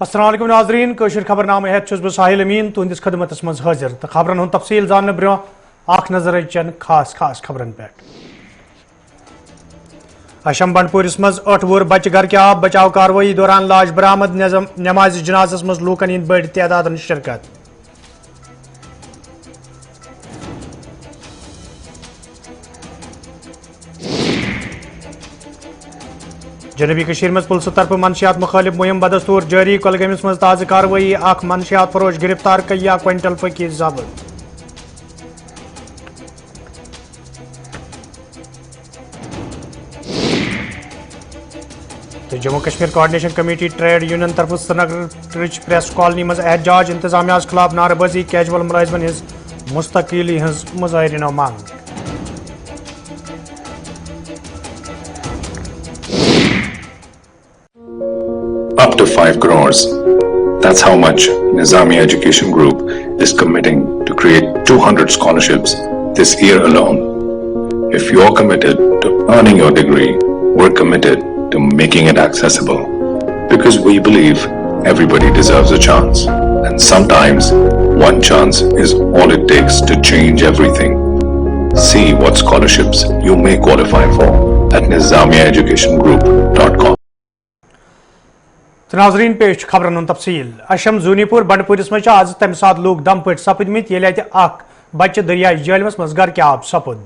अस्सलाम वालेकुम नाज़रीन कशर खबरनामे हेत छुस बह साहिल अमीन तुंदिस खदमतस मज हाजिर तो खबरन हुंद तफसील जानने ब्रो आख नजर चन खास खबरन पे अशम बंडपोरिस मज 8 वुर बच घर के आब बचाव कार्रवाई दौरान लाश बरामद नमाज जनाजस मज लूकन हिंद बड़ तादाद शिरकत जनूबी कशीर मज पुलिस तरफ मनशियात मुखालिफ मुहिम बदस्तूर जारी कुलगामिस मज ताज़ कार्रवाई अख मनशियात फरोश गिरफ्तार कया क्विंटल फकी जब्त तो Jammu Kashmir coordination committee trade union तरफ श्रीनगर रिच प्रेस कॉलोनी मज एहतजाज इंतजामिया खिलाफ नारेबाजी कैजुअल मुलाजमन हज मुस्तकिली हज मुजाहिरीनो मांग Up to 5 crores. That's how much Nizami Education Group is committing to create 200 scholarships this year alone. If you're committed to earning your degree, we're committed to making it accessible. Because we believe everybody deserves a chance. And sometimes one chance is all it takes to change everything. See what scholarships you may qualify for at nizamiaeducationgroup.com. तो नाजरीन पेश खबरन तफसील अशम जूनीपुर बंडपुरिस मज आज तम सात लोग दम पट सपदमित ये बच्चे दरियाई जहलमस मज घर के आब सपुद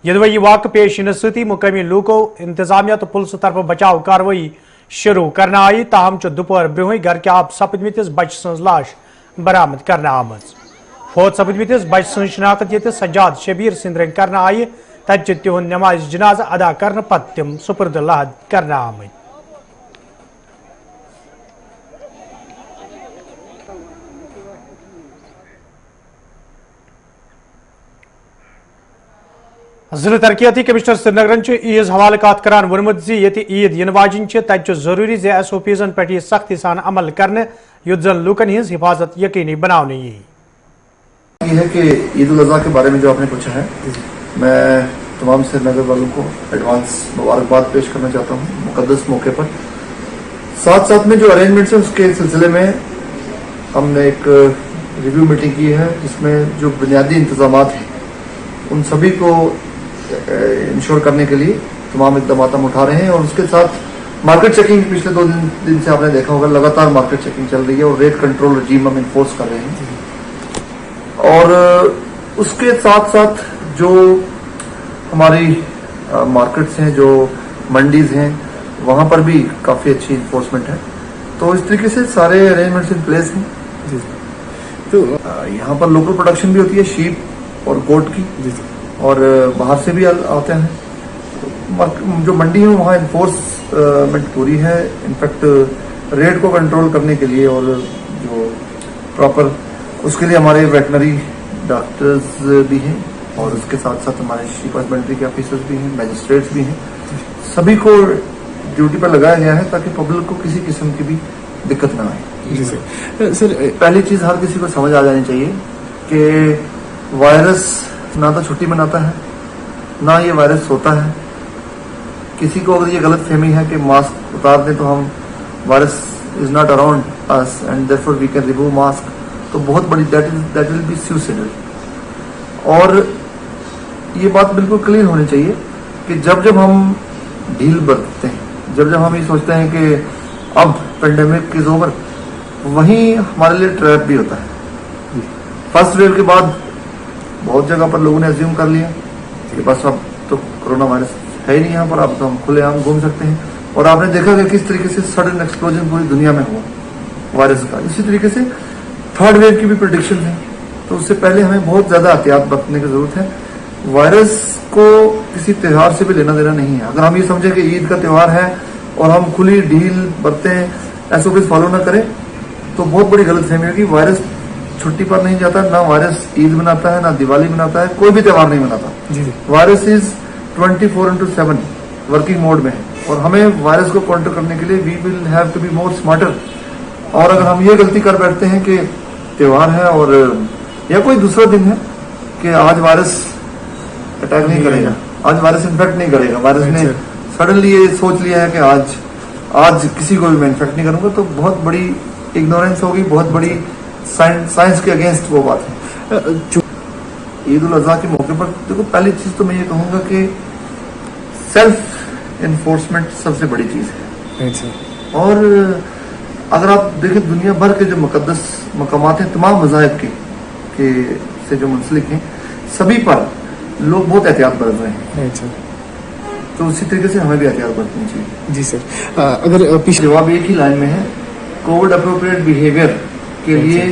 यदि वाक़ पेश इन सती मुकामी लूको इंतजामिया तो पुलिस तरफ बचाव कार्रवाई शुरू करना आई ताहम दोपहर ब्रोह घर के आब सपदमिस बच्चे सज लाश बरामद करना आम फौत सपदमिस बच्चे सज शनाख्त ये सज्जाद शबीर सिंद करना आई तत तिहुंद नमाज जनाज अदा कर पत तम सुपुर्द लहद करना आम जिला तरक्याती कमिश्नर श्रीनगर ईज हवाले कत करान वोनमुत ये ईद इन वाजिन तत जरूरी SOPs पे सख्ती सान अमल करने युद्ध जन लूकन हिंस हिफाजत यकीनी बनाने ये है कि ईद उल अज़हा के बारे में जो आपने पूछा है, मैं तमाम श्रीनगर वालों को एडवांस मुबारकबाद पेश करना चाहता हूँ मुकद्दस मौके पर। साथ साथ में जो अरेंजमेंट्स है उसके सिलसिले में हमने एक रिव्यू मीटिंग की है जिसमें जो बुनियादी इंतजामात हैं उन सभी को इंश्योर करने के लिए तमाम इक़दाम हम उठा रहे हैं। और उसके साथ मार्केट चेकिंग पिछले 2 दिन से आपने देखा होगा लगातार मार्केट चेकिंग चल रही है और रेट कंट्रोल रजीम हम इन्फोर्स कर रहे हैं। और उसके साथ साथ जो हमारी मार्केट्स हैं, जो मंडीज हैं, वहाँ पर भी काफ़ी अच्छी इन्फोर्समेंट है। तो इस तरीके से सारे अरेंजमेंट्स इन प्लेस हैं। तो यहाँ पर लोकल प्रोडक्शन भी होती है शीप और गोट की, और बाहर से भी आते हैं। जो मंडी है वहाँ इन्फोर्समेंट पूरी है। इनफैक्ट रेट को कंट्रोल करने के लिए और जो प्रॉपर उसके लिए हमारे वेटनरी डॉक्टर्स भी हैं और उसके साथ साथ हमारे शीप हस्बेंड्री के ऑफिसर्स भी हैं, मैजिस्ट्रेट्स भी हैं। सभी को ड्यूटी पर लगाया गया है ताकि पब्लिक को किसी किस्म की भी दिक्कत ना आए। जी सर, पहली चीज़ हर किसी को समझ आ जानी चाहिए कि वायरस ना तो छुट्टी मनाता है ना ये वायरस सोता है। किसी को अगर ये गलत फहमी है कि मास्क उतार दें तो हम virus is not around us and therefore we can remove mask, तो बहुत बड़ी दैट विल बी सुसाइडल। और ये बात बिल्कुल क्लियर होनी चाहिए कि जब हम ढील बरतते हैं, जब हम ये सोचते हैं कि अब पेंडेमिक इज ओवर, वहीं हमारे लिए ट्रैप भी होता है। फर्स्ट वेव के बाद बहुत जगह पर लोगों ने अज्यूम कर लिया कि बस अब तो कोरोना वायरस है ही नहीं यहाँ पर, अब तो हम खुलेआम घूम सकते हैं। और आपने देखा कि किस तरीके से सडन एक्सप्लोजन पूरी दुनिया में हुआ वायरस का। इसी तरीके से थर्ड वेव की भी प्रेडिक्शन है, तो उससे पहले हमें बहुत ज्यादा एहतियात बरतने की जरूरत है। वायरस को किसी त्योहार से भी लेना देना नहीं है। अगर हम ये समझे कि ईद का त्योहार है और हम खुली ढील बरतें, SOPs फॉलो ना करें, तो बहुत बड़ी गलतफहमी होगी। वायरस छुट्टी पर नहीं जाता, ना वायरस ईद मनाता है, ना दिवाली मनाता है, कोई भी त्योहार नहीं मनाता। वायरस इज 24/7 वर्किंग मोड में है और हमें वायरस को काउंटर करने के लिए we will have to be more smarter. और अगर हम ये गलती कर बैठते हैं कि त्योहार है और या कोई दूसरा दिन है कि आज वायरस अटैक नहीं करेगा, आज वायरस इन्फेक्ट नहीं करेगा, वायरस ने सडनली ये सोच लिया है कि आज आज किसी को भी मैं इन्फेक्ट नहीं करूंगा, तो बहुत बड़ी इग्नोरेंस होगी, बहुत बड़ी साइंस के अगेंस्ट वो बात है। ईद उल अजहा के मौके पर देखो, पहली चीज तो मैं ये कहूंगा कि सेल्फ इन्फोर्समेंट सबसे बड़ी चीज है। और अगर आप देखें दुनिया भर के जो मुकद्दस मकामात हैं तमाम मज़ाहिब के से जो मुंसलिक हैं, सभी पर लोग बहुत एहतियात बरत रहे हैं। तो उसी तरीके से हमें भी एहतियात बरतनी चाहिए। जी सर, अगर पिछले जवाब एक ही लाइन में है, कोविड अप्रोप्रिएट बिहेवियर के लिए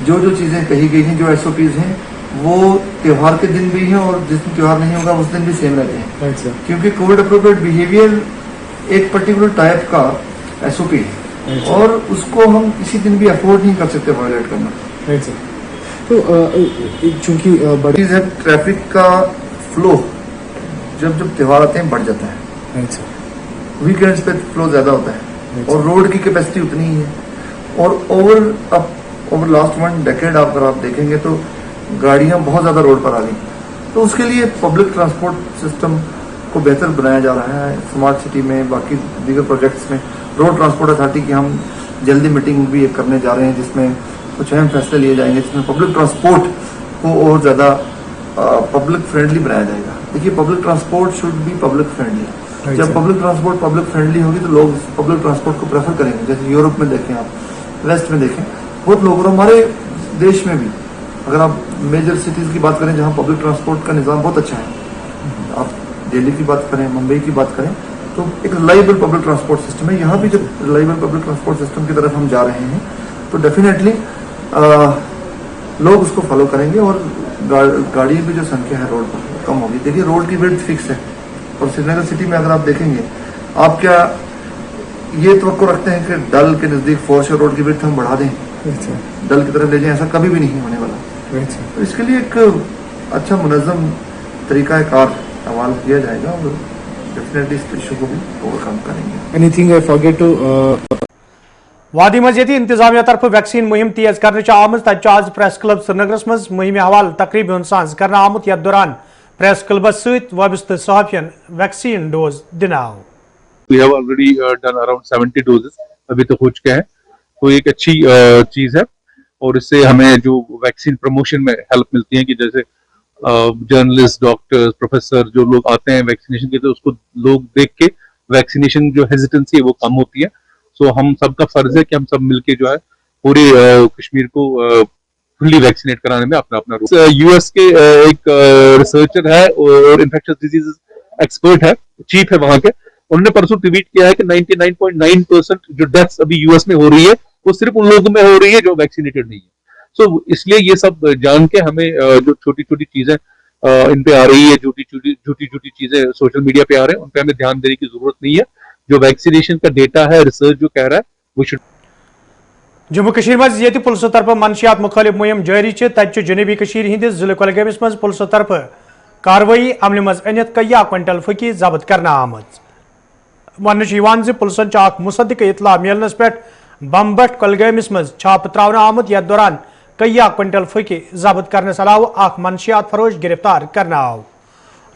जो जो चीज़ें कही गई हैं, जो SOPs हैं, वो त्यौहार के दिन भी हैं और जिस दिन त्यौहार नहीं होगा उस दिन भी सेम रहते हैं। क्योंकि कोविड अप्रोप्रिएट बिहेवियर एक पर्टिकुलर टाइप का SOP है और उसको हम किसी दिन भी अफोर्ड नहीं कर सकते वायलेट करना। तो चूंकि बड़ी चीज़ है, ट्रैफिक का फ्लो जब त्योहार आते हैं बढ़ जाता है, वीकेंड्स पे फ्लो ज्यादा होता है और रोड की कैपेसिटी उतनी ही है। और ओवर लास्ट 1 डेकेड अगर आप देखेंगे तो गाड़ियां बहुत ज्यादा रोड पर आ गई। तो उसके लिए पब्लिक ट्रांसपोर्ट सिस्टम को बेहतर बनाया जा रहा है स्मार्ट सिटी में, बाकी दीगर प्रोजेक्ट्स में। रोड ट्रांसपोर्ट अथॉरिटी की हम जल्दी मीटिंग भी एक करने जा रहे हैं जिसमें कुछ अहम फैसले लिए जाएंगे, जिसमें पब्लिक ट्रांसपोर्ट को और ज्यादा पब्लिक फ्रेंडली बनाया जाएगा। देखिए, public transport should be public friendly. जब पब्लिक ट्रांसपोर्ट पब्लिक फ्रेंडली होगी तो लोग पब्लिक ट्रांसपोर्ट को प्रेफर करेंगे। जैसे यूरोप में देखें, आप वेस्ट में देखें, बहुत लोग, और हमारे देश में भी अगर आप मेजर सिटीज की बात करें जहाँ पब्लिक ट्रांसपोर्ट का निज़ाम बहुत अच्छा है, आप दिल्ली की बात करें, मुंबई की बात करें, तो एक रिलायबल पब्लिक ट्रांसपोर्ट सिस्टम है। यहाँ भी जब रिलायबल पब्लिक ट्रांसपोर्ट सिस्टम की तरफ हम जा रहे हैं तो डेफिनेटली लोग उसको फॉलो करेंगे और गाड़ी की जो संख्या है रोड पर कम होगी। देखिए, रोड की विड्थ फिक्स है और श्रीनगर सिटी में अगर आप देखेंगे, आप क्या ये तवक्को रखते हैं कि डल के नज़दीक फोर्शर रोड की विड्थ हम बढ़ा दें, डल की तरफ ले जाएं? ऐसा कभी भी नहीं होने वाला। तो इसके लिए एक अच्छा मुनज़्ज़म तरीक़ाकार अमल किया जाएगा और डेफिनेटली इस इशू को भी ओवरकम करेंगे। एनीथिंग आई फॉरगेट टू वादी मज़ीदी इंतजामिया तरफ वैक्सीन मुहिम तेज करने आम आज प्रेस क्लब श्रीनगरस मज मुहिम हवाल तकरीब साज कर आमुत यथ दौरान प्रेस क्लबस सहित वाबस्त सहाफियन वैक्सीन डोज दिन आव। We have already done around 70 doses, अभी तो हो चुके हैं। तो एक अच्छी चीज है और इससे हमें जो वैक्सीन प्रमोशन में हेल्प मिलती है कि जैसे जर्नलिस्ट, डॉक्टर्स, प्रोफेसर जो लोग आते हैं वैक्सीनेशन के, तो उसको लोग देख के वैक्सीनेशन जो हेजिटेंसी है वो कम होती है। सो हम सबका फर्ज है कि हम सब मिलके जो है पूरे कश्मीर को फुल्ली वैक्सीनेट कराने में अपना अपना रोल। यूएस के एक रिसर्चर है और इन्फेक्शियस डिजीज एक्सपर्ट है, चीफ है वहां के, उन्होंने परसों ट्वीट किया है कि 99.9% जो डेथ्स अभी यूएस में हो रही है वो सिर्फ उन लोगों में हो रही है जो वैक्सीनेटेड नहीं है। सो इसलिए ये सब जान के हमें जो छोटी छोटी चीजें इन पे आ रही है, झूठी झूठी चीजें सोशल मीडिया पे आ रहे हैं, उन पे हमें ध्यान देने की जरूरत नहीं है। जो वैक्सीनेशन का डेटा है, रिसर्च जो कह रहा है वो शुड। जम्मू कश्मीर मज ये पुलिस तरफ मनशियात मुखालिफ मुहिम जारी तत जनूबी कश्मीर हिंदिस जिले कुलगामिस मज पुलिस तरफ कार्रवाई अमल मज अनित कय्या क्विंटल फकी जब्त करना आमज। वन पुलिसन मुसद्दिक इतला मिलनस पे बम भट्ट कुलगामिस मज छाप त्रावन आमुत यथ दौरान कय्या क्विंटल फकी जब्त करने अलावा अख मनशियात फरोश गिरफ्तार करना आव।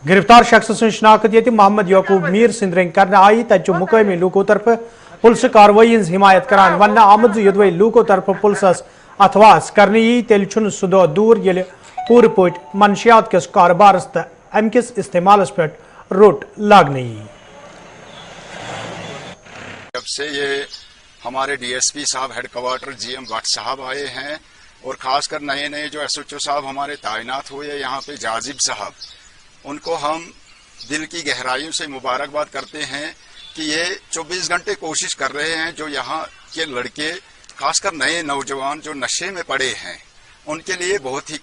गिरफ्तार शख्स सं शनाख्त ये मोहम्मद यकूब मीर सिंदरंग करना आई तत मुकामी लूकों तरफ पुलिस कार्रवाई हज हिमायत करान वन आमद युदवे लूकों तरफ पुलिस अथवास करने यी तेल सह दह दूर ये पूर पट मनशियात किस कारोबारस तो अम किस इस्तेमालस पे रोट लागने यी। जब से ये हमारे डीएसपी साहब हेडक्वार्टर जीएम भट्ट साहब आए हैं और खासकर नए नए जो एसएचओ साहब हमारे तैनात हुए यहाँ पे जाजिब साहब, उनको हम दिल की गहराइयों से मुबारकबाद करते हैं कि ये 24 घंटे कोशिश कर रहे हैं जो यहाँ के लड़के खासकर नए नौजवान जो नशे में पड़े हैं उनके लिए बहुत ही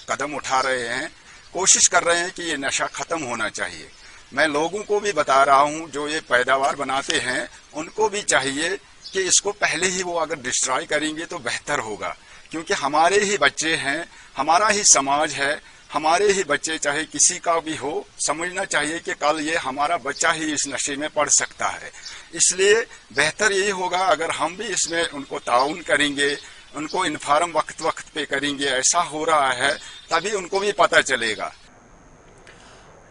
कदम उठा रहे हैं, कोशिश कर रहे हैं कि ये नशा खत्म होना चाहिए। मैं लोगों को भी बता रहा हूँ जो ये पैदावार बनाते हैं उनको भी चाहिए कि इसको पहले ही वो अगर डिस्ट्रॉय करेंगे तो बेहतर होगा, क्योंकि हमारे ही बच्चे हैं, हमारा ही समाज है, हमारे ही बच्चे चाहे किसी का भी हो, समझना चाहिए कि कल ये हमारा बच्चा ही इस नशे में पड़ सकता है। इसलिए बेहतर यही होगा अगर हम भी इसमें उनको ताउन करेंगे, उनको इन्फॉर्म वक्त वक्त पे करेंगे, ऐसा हो रहा है तभी उनको भी पता चलेगा।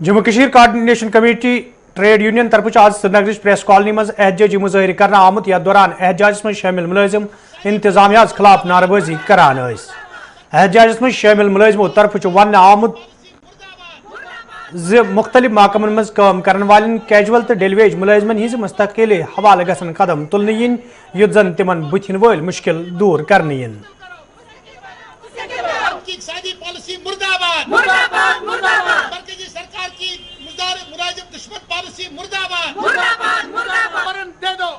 Jammu Kashmir coordination committee trade union तरफ आज श्रीनगर प्रेस कॉलोनी मज एहतजाजी मुजाहिर करना आमुत यथ दौरान एहतजाज में शामिल मुलाजिम इंतजामिया खिलाफ नारबाजी करान। एहतजाज में शामिल मुलाजिमों तरफ वन आमुत मुख्तलिफ महकमन मज काम करने वाले कैजुअल तो डेलीवेज मुलाजिमन हिज मुस्तकिल हवाले गसन कदम तुलने yin युद्ध जन तिमन बुथिन वोल मुश्किल दूर करने yin। पॉलिसी मुर्दाबाद मुर्दाबाद मुर्दाबाद, मरकजी सरकार की मुलाजिम दुश्मन पॉलिसी मुर्दाबाद मुर्दाबाद मुर्दाबाद, दे दो।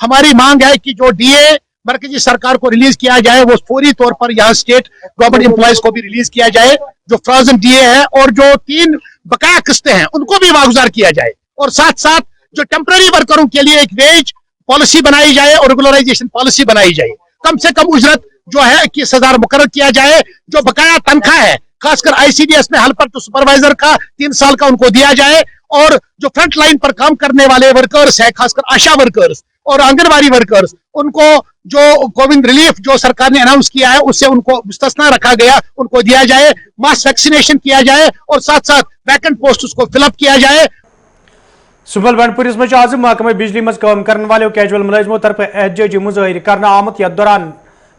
हमारी मांग है कि जो डीए मरकजी सरकार को रिलीज किया जाए वो फौरी तौर पर यहाँ स्टेट गवर्नमेंट एम्प्लॉयज को भी रिलीज किया जाए, जो फ्रोजन डीए है, और जो 3 बकाया किस्तें हैं उनको भी वागुजार किया जाए, और साथ साथ जो टेम्पररी वर्करों के लिए एक वेज पॉलिसी बनाई जाए और रेगुलराइजेशन पॉलिसी बनाई जाए। कम से कम उजरत जो है 21,000 मुकर्रर किया जाए, जो बकाया तनख्वाह है खासकर आईसीडीएस में हेल्पर टू सुपरवाइजर का 3 साल का उनको दिया जाए, और जो फ्रंट लाइन पर काम करने वाले वर्कर्स है खासकर आशा वर्कर्स और आंगनबाड़ी वर्कर्स, उनको जो कोविड रिलीफ जो सरकार ने अनाउंस किया है उससे उनको मुस्तस्ना रखा गया, उनको दिया जाए, मास वैक्सीनेशन किया जाए, और साथ साथ वैकेंट पोस्ट उसको फिलअप किया जाए। सुबल बंडपुरिस में आज महकमे बिजली मज काम करने वाले कैजुअल मुलाजिमों तरफ एहतजाजी मुजाहिर करना आमुत यथ दौरान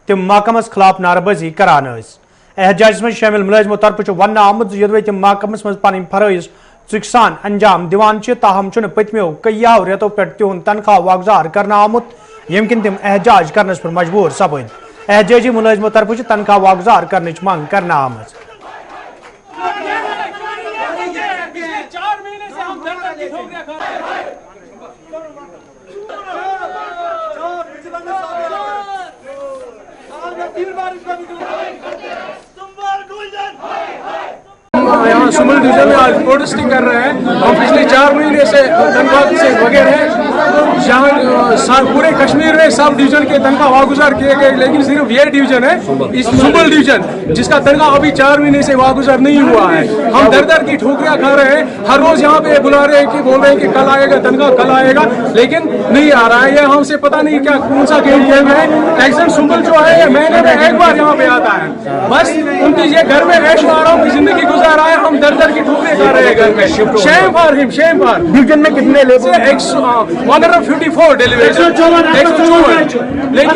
तिम महकमस खिलाफ नारबाजी करान। एहतजाज में शामिल मुलाजिमों तरफ वन आमुत यदि तिम महकमस मज पन फरइज चुक सान अंजाम दिवान ताहम पतमो कईयाव रेतों पे तिहुंद तनख्वाह वागुजार करना आमुत यम किन तिम एहतजाज करने पर मजबूर सपद। एहतजाजी मुलाजिमों तरफ तनख्वाह वागुजार करने मांग करना आमज। यहाँ सुमल डिवीजन में आज प्रोटेस्टिंग कर रहे हैं। हम पिछले 4 महीने से तनख्वाह से बगैर हैं। यहाँ पूरे कश्मीर में सब डिवीजन के तनख्वाह वागुजार किए गए, लेकिन सिर्फ ये डिवीजन है इस सुमल डिवीजन जिसका तनख्वाह अभी 4 महीने से वागुजार नहीं हुआ है। हम दर दर की ठोकरियां खा रहे हैं, हर रोज यहाँ पे बुला रहे हैं कि बोल रहे हैं कि कल आएगा तनख्वाह कल आएगा, लेकिन नहीं आ रहा है। ये हमसे पता नहीं क्या कौन सा गेम खेल रहे हैं। एक्शन सुमल जो है महीने में एक बार यहाँ पे आता है, बस उनकी ये घर में ऐश आराम की जिंदगी गुजार रहा है। हम दर दर की ठोकरें खा रहे हैं घर में। Shem for him, Shem for. Division में कितने लेबर? 154 डेलीवेशन, 154, लेकिन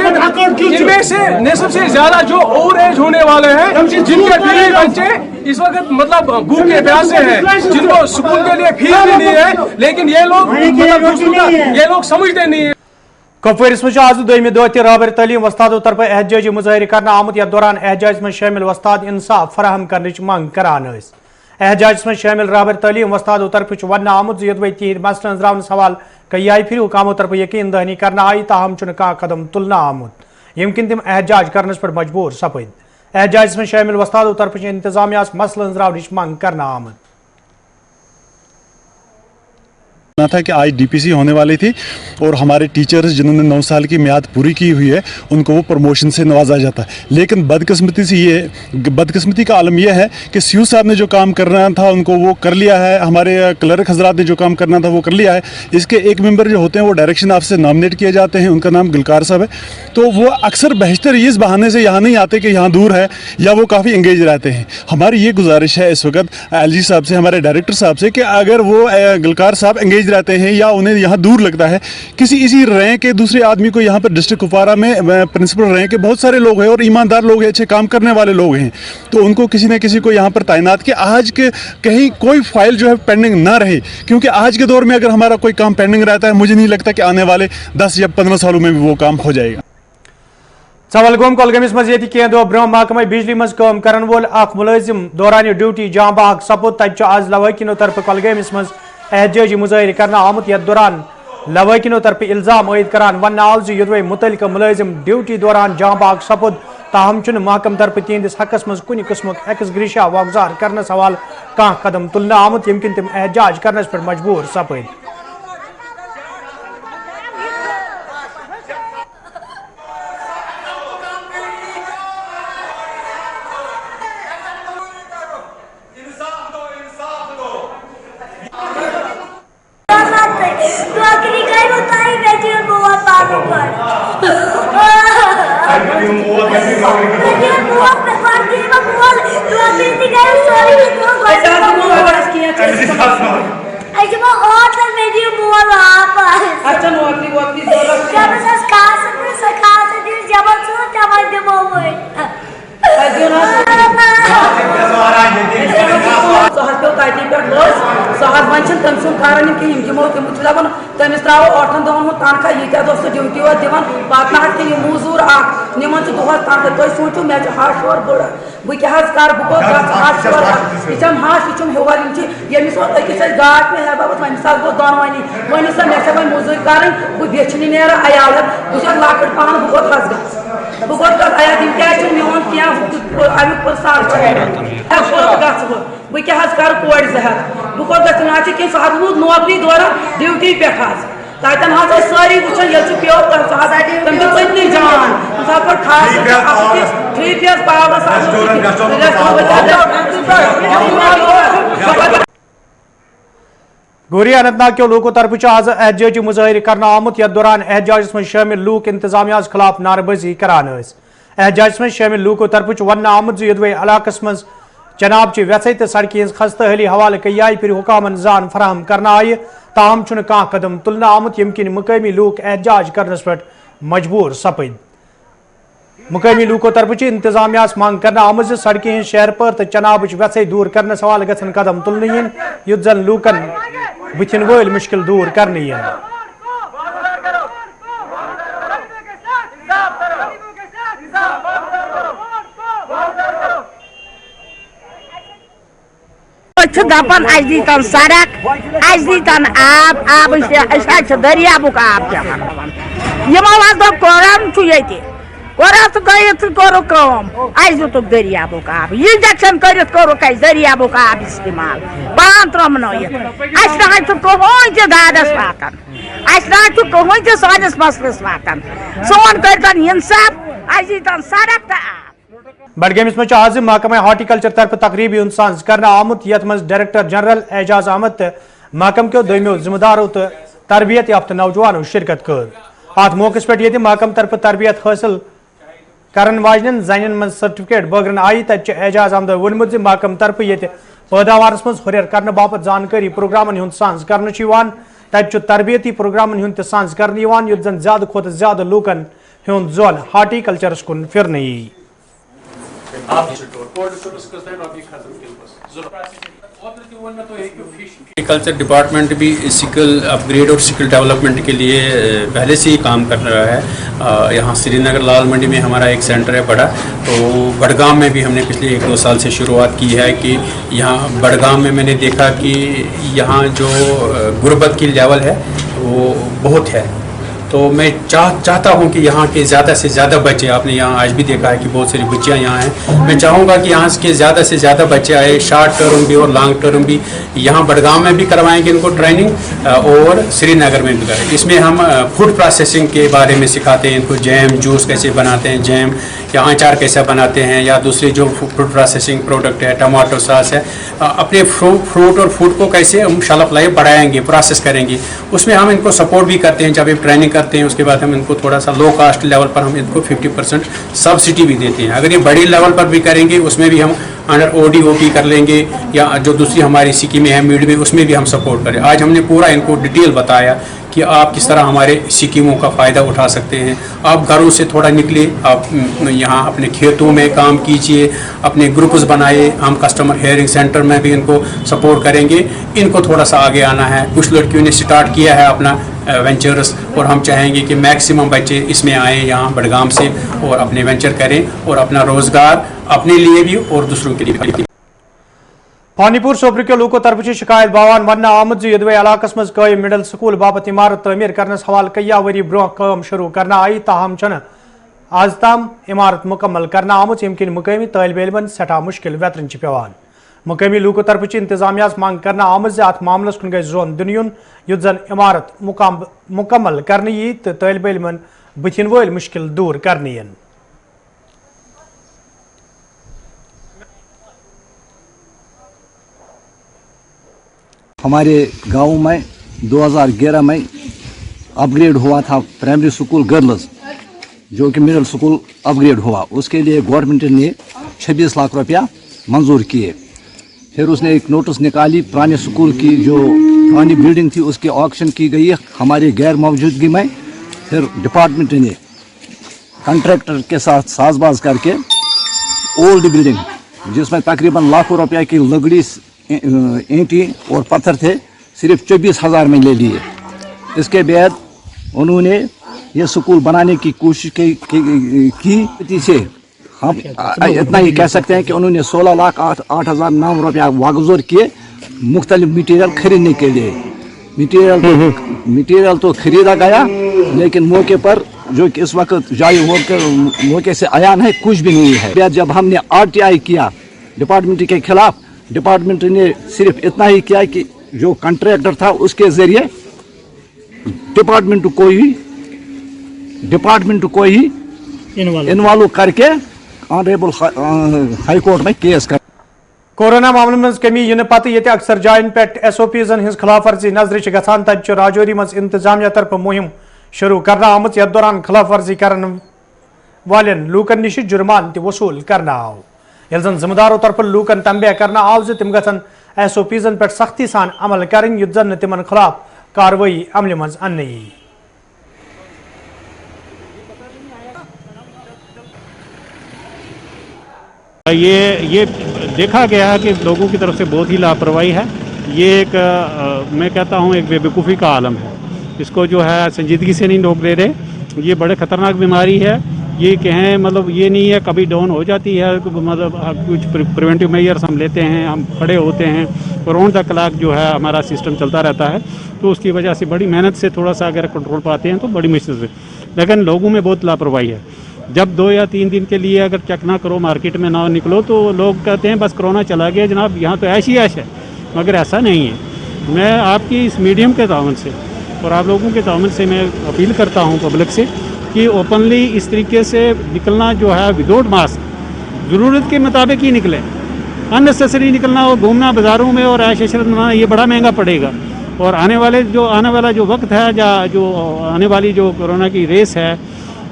इनमें से निस्फ से ज्यादा जो ओवर एज होने वाले हैं, जिनके बीवी बच्चे इस वक्त मतलब भूखे प्यासे हैं, जिनको स्कूल के लिए फीस भी नहीं है, लेकिन ये लोग ये लोग समझते नहीं है। कपवारिस में आज दोमे दह राबर तलीम वस्तादों तरफ एहतजाजी मुजाहिर करना आमुत यथ दौरान एहतजाज में शामिल वस्ताद इंसाफ फराहम करने मांग करान। एहतजाज में शामिल राबर तलीम वस्तादों तरफ वन आमुत यदि तिहद मसलन अंजरावन सवाल कई आई फिर हुकामों तरफ यकीन दहनी करना आई, ताहम कह कदम तुलना आमुत यमकिन तिम एहतजाज करने पर मजबूर सपद। एहतजाज में शामिल वस्तादों तरफ इंतजामिया मसलन अंजरावन मांग करना आमुत था कि आज डीपीसी होने वाली थी और हमारे टीचर्स जिन्होंने 9 साल की मियाद पूरी की हुई है उनको वो प्रमोशन से नवाजा जाता है। लेकिन बदकिस्मती का आलम यह है कि सीयू साहब ने जो काम करना था उनको वो कर लिया है, हमारे क्लर्क हजरात ने जो काम करना था वो कर लिया है। इसके एक मेंबर जो होते हैं वो डायरेक्शन ऑफिस से नॉमिनेट किए जाते हैं, उनका नाम गुलकार साहब है। तो वो अक्सर बेहतर इस बहाने से यहाँ नहीं आते कि यहाँ दूर है या वो काफ़ी इंगेज रहते हैं। हमारी ये गुजारिश है इस वक्त एलजी साहब से, हमारे डायरेक्टर साहब से, कि अगर वो गुलकार साहब इंगेज रहते हैं या उन्हें यहाँ दूर लगता है, किसी इसी रैंक के दूसरे आदमी को यहाँ पर डिस्ट्रिक्ट कुपवारा में प्रिंसिपल रैंक के बहुत सारे लोग हैं और ईमानदार लोग हैं, अच्छे काम करने वाले लोग हैं, तो उनको किसी न किसी को यहाँ पर तैनात किया। आज के कहीं कोई फाइल जो है पेंडिंग ना रहे, क्योंकि आज के दौर में अगर हमारा कोई काम पेंडिंग रहता है, मुझे नहीं लगता कि आने वाले 10 या 15 सालों में भी वो काम हो जाएगा। सवलगोम कोलगमिस मज ये कह दो ब्रोह महकमे बिजली मज काम करन वोल मुलाजिम दौरान ड्यूटी जाँ बहक सपुद। तब आज लवाकिनो तरफ कोलगमिस मज एहतजाजी मुजाहिर करना आमुत यथ दौरान लवाकिनो तरफ इल्जाम आयद करान वन आव युदवे मुतलका मुलाजिम ड्यूटी दौरान जाँ बहक सपुद, ताहम महकम तरफ तिहंदिस हकस मज कुन किस्मुक एक्स ग्रीशा वागुजार करने सवाल कह कदम तुलना आमुत यमकिन तिम एहतजाज करने पर मजबूर सपद। थारान कहीं दिमो तम दपान तमिस त्रो 8 दिन तनखा ये दोस्त ड्यूटी दिवान पत ना मजूर निमान दोहस तनखा तुम सोचो मे हश और बड़ बह क्या कर बह हश और यम हश यम हेवर यमिस अकिस गाट पे है बाबा वमिस गो दोनवानी वन सा मे वो मजूर कर बह बेचन नीर अयाल बह लकट पहन बह गोत हस ग बह गोत अया तम क्या मेन क्या अमुक प्रसार गो बह क्या कर कोड़ जहत बह कोत गना कह सह रूद नौकरी दौरान ड्यूटी पे तन सारी वुचान ये पे तम पत्नी जान पे खास 3 फेज पावर गोरी अनंतनाग के लोगों तरफ आज एहतजाजी मुजाहिर करना आमुत यथ दौरान एहतजाज में शामिल लूक इंतजामिया खिलाफ नारबाजी करान एहतजाज में शामिल लूकों तरफ वन आमुत यदवे इलाकस मज जनाब च व्यथ तो सड़क हज खस्ता हाली हवाले कई आय फिर हुकामन जान फराहम करना आय ताहम कह कदम तुलना आमुत यम किन मुकामी लूक एहतजाज करनस पे मजबूर सपद मुकामी लूकों तरफ इंतजामिया मांग करना आमुत सड़क हज शहर पर तो चनाब व्यथ दूर करने हवाले गन कदम तुलन युत जन लूकन बुथिन वल मुश्किल दूर करने दपान दीतन सड़क दीतन आब दरियाबुक आब यमो कोरान कोरत गो दुत दरियाबुक आब इंजेक्शन कर दरियाबुक आब इस्तेमाल पान त्रोनयत ना कहें गादस वातान ना कहें सानिस मसलस वातान सोन कर इंसाफ दीतन सड़क तो आब बडगमिस में आज महकमा हार्टिकल्चर तरफ तकरीबी साज करना आमुत यथ मज डायरेक्टर जनरल एजाज अहमद तो महकम के दोमो जिम्मेदारों तो तरबियत याफ्त नौजवानों शिरकत कर अत मौके पे महकम तरफ तरबियत हासिल करन वाजन जन मज सर्टिफिकेट बगरन आई तत एजाज अहमद वोनमुत महकम तरफ ये पैदावार मज हुर करने बापत जानकारी प्रोग्रामन हुंद सांझ कर तत तरबियती प्रोग्रामन हुंद सांझ कर युत जन ज्यादा खुद ज्यादा लूकन हुंद जोन हार्टिकल्चरस कुन फिरन यी एग्रीकल्चर डिपार्टमेंट भी स्किल अपग्रेड और स्किल डेवलपमेंट के लिए पहले से ही काम कर रहा है। यहाँ श्रीनगर लाल मंडी में हमारा एक सेंटर है बड़ा, तो बड़गाम में भी हमने पिछले 1-2 साल से शुरुआत की है कि यहाँ बड़गाम में मैंने देखा कि यहाँ जो गुर्बत की लेवल है वो बहुत है, तो मैं चाहता हूँ कि यहाँ के ज़्यादा से ज़्यादा बच्चे, आपने यहाँ आज भी देखा है कि बहुत सारी बच्चियाँ यहाँ हैं, मैं चाहूँगा कि यहाँ के ज़्यादा से ज़्यादा बच्चे आए, शॉर्ट टर्म भी और लॉन्ग टर्म भी। यहाँ बड़गाम में भी करवाएंगे इनको ट्रेनिंग और श्रीनगर में भी करेंगे। इसमें हम फूड प्रोसेसिंग के बारे में सिखाते हैं इनको, जैम जूस कैसे बनाते हैं, जैम या अचार कैसे बनाते हैं, या दूसरे जो फूड प्रोसेसिंग प्रोडक्ट है, टमाटो सॉस है, अपने फ्रूट और फूड को कैसे हम शेल्फ लाइफ बढ़ाएंगे, प्रोसेस करेंगे, उसमें हम इनको सपोर्ट भी करते हैं। जब ये ट्रेनिंग करते हैं उसके बाद हम इनको थोड़ा सा लो कास्ट लेवल पर हम इनको 50% सब्सिडी भी देते हैं। अगर ये बड़ी लेवल पर भी करेंगे उसमें भी हम अंडर ODOP कर लेंगे, या जो दूसरी हमारी स्कीमें हैं मिड में, उसमें भी हम सपोर्ट करें। आज हमने पूरा इनको डिटेल बताया कि आप किस तरह हमारे स्कीमों का फ़ायदा उठा सकते हैं। आप घरों से थोड़ा निकले, आप यहाँ अपने खेतों में काम कीजिए, अपने ग्रुप्स बनाए, हम कस्टमर हेयरिंग सेंटर में भी इनको सपोर्ट करेंगे। इनको थोड़ा सा आगे आना है। कुछ लड़कियों ने स्टार्ट किया है अपना वेंचर्स, और हम चाहेंगे कि मैक्सिमम बच्चे इसमें आएँ यहाँ बड़गाम से और अपने वेंचर करें और अपना रोज़गार अपने लिए भी और दूसरों के लिए भी। पानीपुर सोपर के लोगों तरफ शिकायत बावान वन आमद यदवे इलाकस मज कायम मिडल स्कूल बाबत इमारत तमीर करने हवाल कया वरी ब्रोह काम शुरू करना आई, ताहम छन आज ताम इमारत मुकम्मल करना आमुत यमकिन मुकामी तालिब इल्मन सठा मुश्किल वेतरन पेवान। मुकामी लोगों तरफ इंतजामिया मांग करना आमद अत मामलस कुन जोन दुन युत जन इमारत मुकम्मल करने यी तो तालिब इल्मन बुथिन वल मुश्किल दूर करने। हमारे गांव में 2011 में अपग्रेड हुआ था प्राइमरी स्कूल गर्ल्स, जो कि मिडिल स्कूल अपग्रेड हुआ। उसके लिए गवर्नमेंट ने 26 लाख रुपया मंजूर किए। फिर उसने एक नोटिस निकाली, पुराने स्कूल की जो पुरानी बिल्डिंग थी उसकी ऑक्शन की गई हमारी गैर मौजूदगी में। फिर डिपार्टमेंट ने कॉन्ट्रैक्टर के साथ साजबाज करके ओल्ड बिल्डिंग, जिसमें तकरीबन लाखों रुपया की लकड़ी, ईंटें और पत्थर थे, सिर्फ 24,000 में ले लिए। इसके बाद उन्होंने ये स्कूल बनाने की कोशिश की से हम इतना ही कह सकते हैं कि उन्होंने 16,08,009 रुपया वागुज़र किए मुख्तलिफ मटीरियल खरीदने के लिए। मटीरियल तो खरीदा गया, लेकिन मौके पर जो कि इस वक्त जारी मौके से आयान है कुछ भी नहीं है। जब हमने RTI किया डिपार्टमेंट के खिलाफ, डिपार्टमेंट ने सिर्फ इतना ही किया कि जो कॉन्ट्रैक्टर था उसके जरिए डिपार्टमेंट को ही इन्वॉल्व करके ऑनरेबल हाई कोर्ट में केस कर। कोरोना मामलों में कमी इन पत ये अक्सर जायन पे SOP'जन हज खिलाफ वर्जी नजर गसान तब राजौरी मज इंतजामिया तरफ मुहिम शुरू करना आमत। यथ दौरान खिलाफ वर्जी करने वालन लूकन निश जुर्मान त वसूल करना आव। यल जन जिम्मेदारों तरफ लूकन तंबे करना आव तिम गन SOP'जन पे सख्ती सान अमल करें युत जन तिमन खिलाफ कार्रवाई अमल मज अन यी। ये देखा गया है कि लोगों की तरफ से बहुत ही लापरवाही है। ये एक मैं कहता हूँ एक बेवकूफ़ी का आलम है। इसको जो है संजीदगी से नहीं लोग ले रहे। ये बड़े ख़तरनाक बीमारी है। ये कहें मतलब ये नहीं है कभी डाउन हो जाती है, मतलब कुछ प्रिवेंटिव मेजर्स हम लेते हैं, हम खड़े होते हैं और राउंड द क्लॉक जो है हमारा सिस्टम चलता रहता है। तो उसकी वजह से बड़ी मेहनत से थोड़ा सा अगर कंट्रोल पाते हैं तो बड़ी मुश्किल से, लेकिन लोगों में बहुत लापरवाही है। जब 2 या 3 दिन के लिए अगर चेक ना करो, मार्केट में ना निकलो, तो लोग कहते हैं बस कोरोना चला गया जनाब, यहाँ तो ऐश ही ऐश है, मगर ऐसा नहीं है। मैं आपकी इस मीडियम के तावन से और आप लोगों के तावन से मैं अपील करता हूँ पब्लिक से कि ओपनली इस तरीके से निकलना जो है विदाउट मास्क, ज़रूरत के मुताबिक ही निकलें। अननेसेसरी निकलना और घूमना बाज़ारों में और ऐश इशरत मनाना ये बड़ा महंगा पड़ेगा। और आने वाला जो वक्त है, जो आने वाली जो कोरोना की रेस है,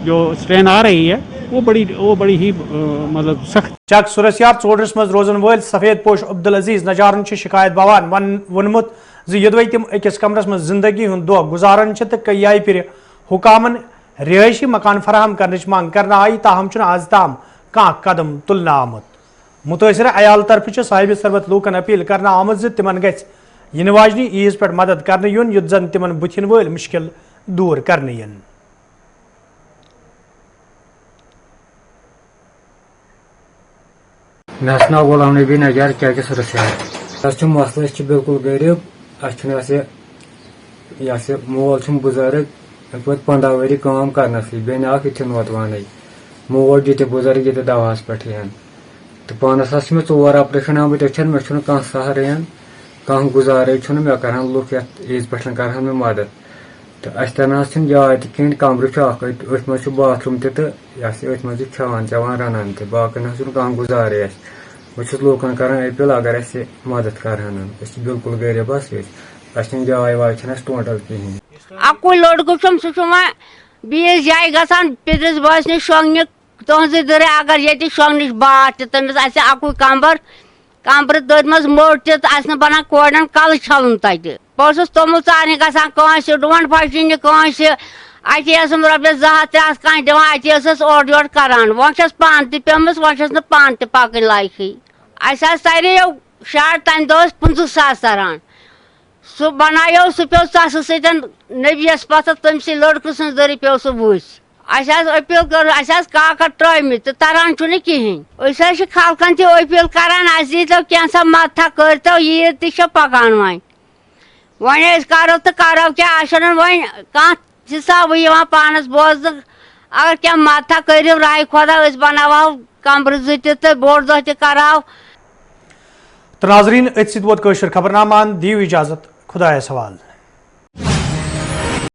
जो स्ट्रेन आ रही है, वो बड़ी ही मतलब सख्त। चक सुरसियार चोडरस मज रोजन वल सफेद पोश अब्दुल अजीज नजारन शिकायत बवान वनमुत यदि तम अकिस कमरस मज जिंदगी हुंद दो गुजारन तो कई फिर हुकामन रिहायशी मकान फराहम करने मांग करना आई, ताहम आज ताम कह कदम तुलना आमुत। मुतासर अयाल तरफ साहिब सरबत लूकन अपील करना आमुत तिमन इन वाजनी ईज पे मदद करने युन युत जन तिमन बुथिन वल मुश्किल दूर करने यन। मे नाव गुलाम नबी नजार क्या सुरसियार मसला बिल्कुल गरीब। मोल बुजुर्ग पे 15 वरी काम कर बे नौतवान मोल ये बुजुर्ग ये दवास पे तो पानस मे 4 ऑपरेशन आमत मे कह सहरन कह गुजारे मे कर लुक ईज पे कर मे मदद। तो अन जाय कहीं कमर अथ बाथरूम तथ मज खान चवान रनान तो बाकी कह गुजारे बहुत लूकन कर अपील अगर मदद करहन बिल्कुल गरीब जाय वाय टोटल कहें। अकु लड़कू सह बीस जाए गसान पितरस बस नश शोंगने तुज दर अगर ये शोंगन बाट तमिस अकु कमर दर मज मोट तन कोड़न कल छलन तत बस तोमुल चारने गसान डोन फशन अतम रपस 200-300 कह दिवान अत ओर योर करान वह पान तमस वह पान पकन लायक तरे शार तम दह 50,000 तरान सह बनायो सह पे तस सतन नबियस पथ तम लड़क सज दर पे सह वुस अपील कर काकड़ त्रमित तो तरान कहें खलकन अपील करान दीतो कैसा मदद करतो ईद तक पकान वन करो तो करो क्या वन कह हिसाब पानस बोज अगर क्या मदद करो राय खुदा बनावो कमर 2 तो बोड़ दह तराव। तो नाजरीन खबरनामान दीव इजाजत, खुदा सवाल।